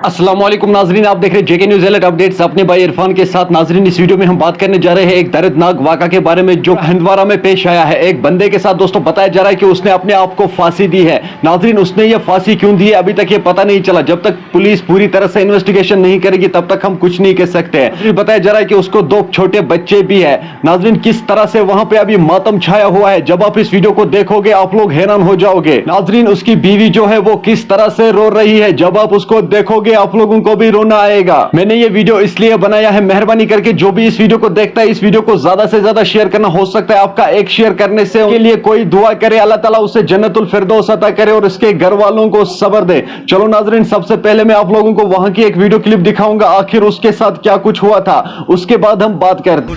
अस्सलाम वालेकुम नाजरीन, आप देख रहे हैं जेके न्यूज़ अलर्ट अपडेट्स अपने भाई इरफान के साथ। नाजरीन, इस वीडियो में हम बात करने जा रहे हैं एक दर्दनाक वाक़ा के बारे में जो हंदवारा में पेश आया है। एक बंदे के साथ दोस्तों बताया जा रहा है कि उसने अपने आप को फांसी दी है। नाजरीन, उसने ये फांसी क्यों दी है अभी तक ये पता नहीं चला। जब तक पुलिस पूरी तरह से इन्वेस्टिगेशन नहीं करेगी तब तक हम कुछ नहीं कह सकते हैं। बताया जा रहा है कि उसको 2 छोटे बच्चे भी है। नाजरीन, किस तरह से वहां पे अभी मातम छाया हुआ है, जब आप इस वीडियो को देखोगे आप लोग हैरान हो जाओगे। नाजरीन, उसकी बीवी जो है वो किस तरह से रो रही है, जब आप उसको देखोगे आप लोगों को भी रोना आएगा। मैंने ये वीडियो इसलिए बनाया है, मेहरबानी करके जो भी इस वीडियो को देखता है इस वीडियो को ज्यादा से ज्यादा शेयर करना। हो सकता है आपका एक शेयर करने से उनके लिए कोई दुआ करे, अल्लाह ताला उसे जन्नतुल फिरदौस अता करे और इसके घर वालों को सब्र दे। चलो नाजरीन, सबसे पहले मैं आप लोगों को वहां की एक वीडियो क्लिप दिखाऊंगा, आखिर उसके साथ क्या कुछ हुआ था, उसके बाद हम बात करते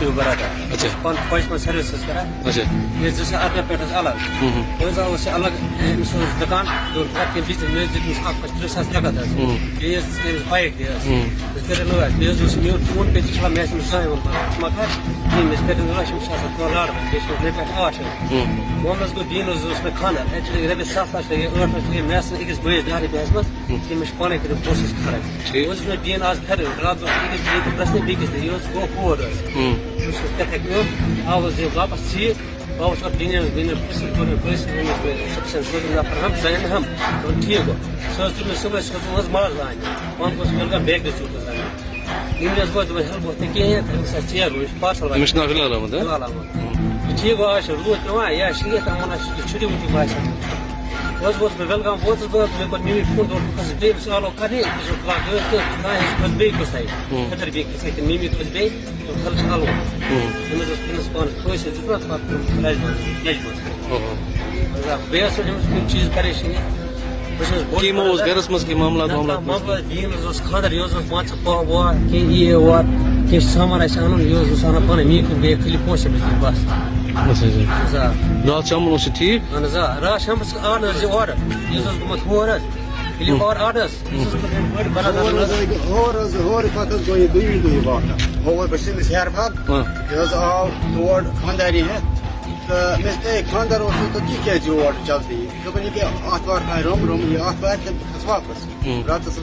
خاندار تو تک اور جلدی دپن یہ اتوار روم روم یہ اتوار واپس راتس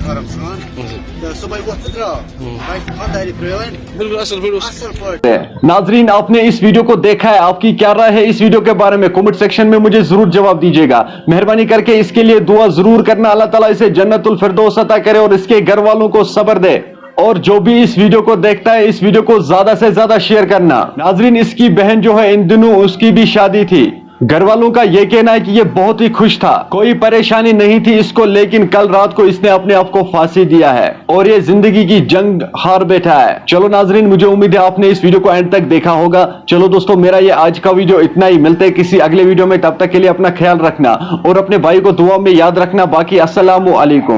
آرام سان صبح وقت خانداری بالکل اصل۔ ناظرین، آپ نے اس ویڈیو کو دیکھا ہے، آپ کی کیا رائے ہے اس ویڈیو کے بارے میں کمنٹ سیکشن میں مجھے ضرور جواب دیجیے گا۔ مہربانی کر کے اس کے لیے دعا ضرور کرنا، اللہ تعالیٰ اسے جنت الفردوس عطا کرے اور اس کے گھر والوں کو صبر دے۔ اور جو بھی اس ویڈیو کو دیکھتا ہے اس ویڈیو کو زیادہ سے زیادہ شیئر کرنا۔ ناظرین، اس کی بہن جو ہے ان دنوں اس کی بھی شادی تھی۔ گھر والوں کا یہ کہنا ہے کہ یہ بہت ہی خوش تھا، کوئی پریشانی نہیں تھی اس کو، لیکن کل رات کو اس نے اپنے آپ کو پھانسی دیا ہے اور یہ زندگی کی جنگ ہار بیٹھا ہے۔ چلو ناظرین، مجھے امید ہے آپ نے اس ویڈیو کو اینڈ تک دیکھا ہوگا۔ چلو دوستو، میرا یہ آج کا ویڈیو اتنا ہی، ملتے ہیں کسی اگلے ویڈیو میں، تب تک کے لیے اپنا خیال رکھنا اور اپنے بھائی کو دعا میں یاد رکھنا۔ باقی السلام علیکم۔